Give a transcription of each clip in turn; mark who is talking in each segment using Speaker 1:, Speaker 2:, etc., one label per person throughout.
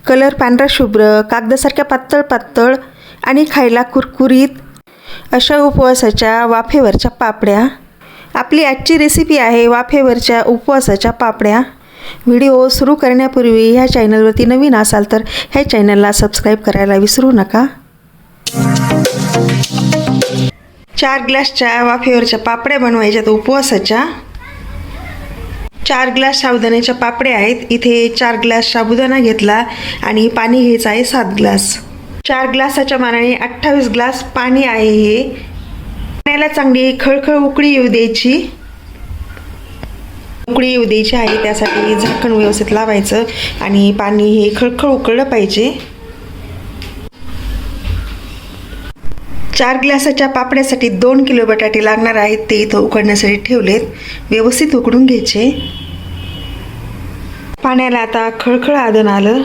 Speaker 1: Colour पांढरा शुभ्र, कागदासारख्या पातळ पातळ आणि खायला कुरकुरीत अशा उपवासाच्या वाफेवरच्या पापड्या. आपली आजची रेसिपी आहे वाफेवरच्या उपवासाच्या पापड्या. व्हिडिओ सुरू करण्यापूर्वी ह्या चॅनलवरती नवीन असाल तर ह्या चॅनलला सबस्क्राईब करायला विसरू नका. 4 ग्लासच्या वाफेवरच्या पापड्या बनवायच्यात उपवासाच्या. 4 ग्लास साबुदाण्याच्या पापड्या आहेत. इथे 4 ग्लास साबुदाणा घेतला आणि पाणी घ्यायचं आहे 7 ग्लास. 4 ग्लासाच्या मानाने 28 ग्लास पाणी आहे. हे पाण्याला चांगली खळखळ उकळी येऊ द्यायची. उकळी येऊ द्यायची आहे, त्यासाठी झाकण व्यवस्थित लावायचं आणि पाणी हे खळखळ उकळलं पाहिजे. 4 ग्लासाच्या पापड्यासाठी 2 किलो बटाटे लागणार आहेत. ते इथं उकडण्यासाठी ठेवलेत. व्यवस्थित उकडून घ्यायचे. पाण्याला आता खळखळ आदन आलं.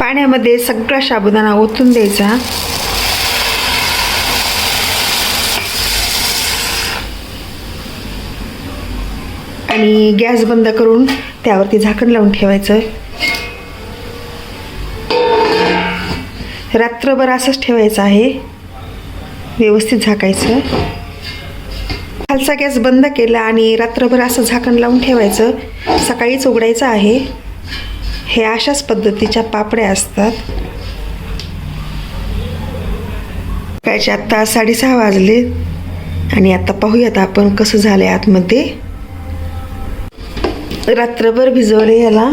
Speaker 1: पाण्यामध्ये सगळा साबुदाणा ओतून द्यायचा. आणि गॅस बंद करून त्यावरती झाकण लावून ठेवायचं. रात्रभर असंच ठेवायचं आहे. व्यवस्थित झाकायचं. खालचा गॅस बंद केला आणि रात्रभर असं झाकण लावून ठेवायचं. सकाळीच उघडायचं आहे. हे अशाच पद्धतीच्या पापड्या असतात. सकाळचे आत्ता 6:30 वाजले आणि आता पाहूयात आपण कसं झालंय आतमध्ये. रात्रभर भिजवले याला.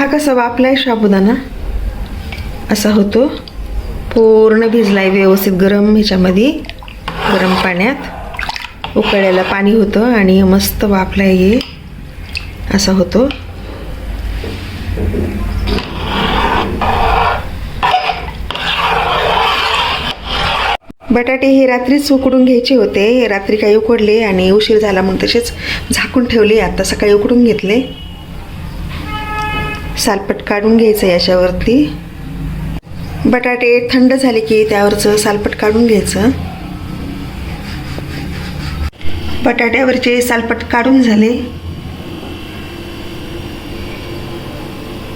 Speaker 1: हा कसा वाफलाय साबुदाणा असा होतो. पूर्ण भिजलाय व्यवस्थित. गरम ह्याच्यामध्ये गरम पाण्यात उकळलेलं पाणी होतं आणि मस्त वाफलाय हे असा होतो. बटाटे हे रात्रीच उकडून घ्यायचे होते. रात्री काही उकडले आणि उशीर झाला म्हणून तसेच झाकून ठेवले. आता सकाळी उकडून घेतले. सालपट काढून घ्यायचं याच्यावरती. बटाटे थंड झाले की त्यावरचं सालपट काढून घ्यायचं. बटाट्यावरचे सालपट काढून झाले.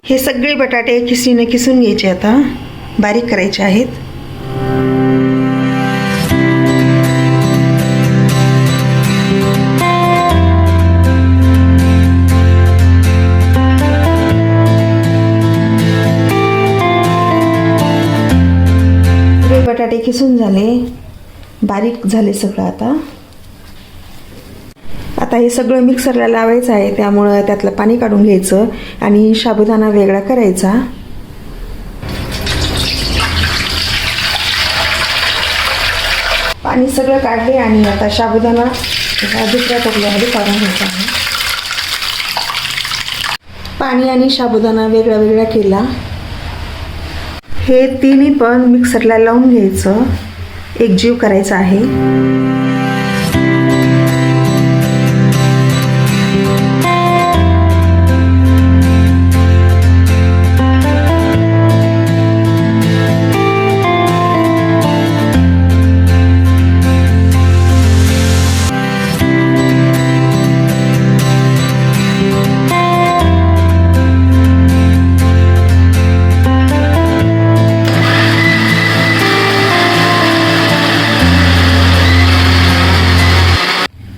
Speaker 1: हे सगळे बटाटे खिसणीने किसून घ्यायचे. आता बारीक करायचे आहेत. बटाटे खिसून झाले. बारीक झाले सगळं. आता हे सगळं मिक्सरला लावायचं आहे. त्यामुळं त्यातलं पाणी काढून घ्यायचं आणि साबुदाणा वेगळा करायचा. पाणी सगळं काढले आणि आता साबुदाणा दुसऱ्या टोपल्यामध्ये काढून घ्यायचा आहे. पाणी आणि साबुदाणा वेगळा वेगळा केला. हे तिन्ही पण मिक्सरला लावून घ्यायचं. एकजीव करायचं आहे.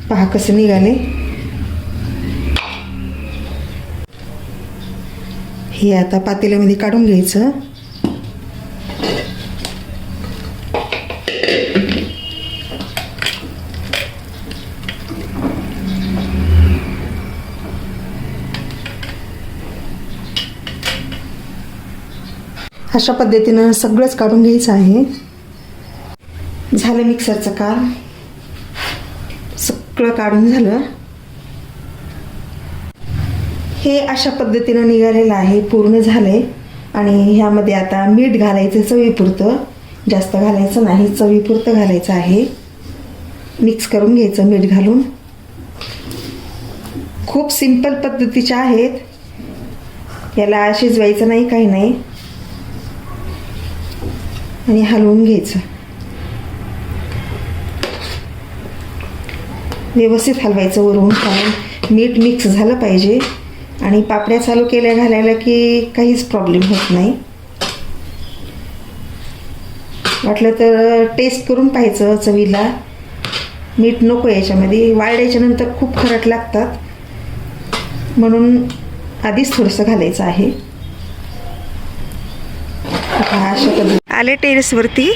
Speaker 1: पहा कसं निघाले. हे आता पातेल्यामध्ये काढून घ्यायचं. अशा पद्धतीनं सगळंच काढून घ्यायचं आहे. झालं मिक्सरचं काम. सगळं काढून झालं. हे अशा पद्धतीनं निघालेलं आहे. पूर्ण झालंय. आणि ह्यामध्ये आता मीठ घालायचं चवीपुरतं. जास्त घालायचं नाही, चवीपुरतं घालायचं आहे. मिक्स करून घ्यायचं मीठ घालून. खूप सिंपल पद्धतीच्या आहेत. याला शिजवायचं नाही, काही नाही. आणि हलवून घ्यायचं. व्यवस्थित हलवायचं वरून खालून, मीठ मिक्स झालं पाहिजे आणि पापड्या चालू केल्या घालायला की काहीच प्रॉब्लेम होत नाही. वाटलं तर टेस्ट करून पाहायचं चवीला. मीठ नको याच्यामध्ये, वाळल्याच्या नंतर खूप खरट लागतात, म्हणून आधीच थोडंसं घालायचं आहे. अशा पद्धतीने आले टेरेसवरती.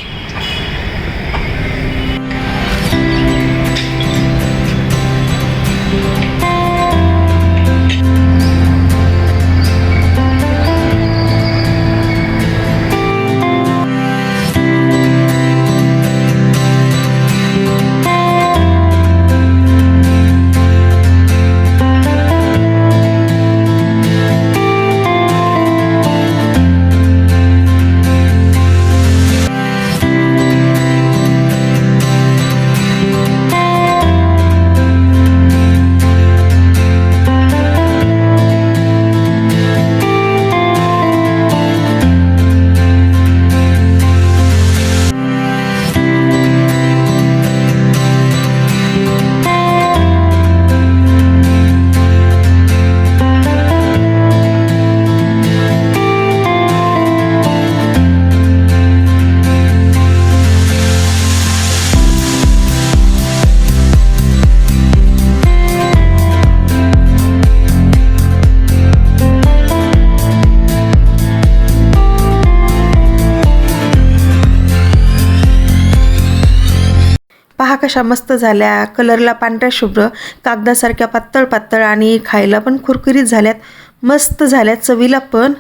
Speaker 1: पहा कशा मस्त झाल्या, कलरला पांढऱ्या शुभ्र, कागदासारख्या पातळ पातळ आणि खायला पण कुरकुरीत झाल्यात. मस्त झाल्यात चवीला पण.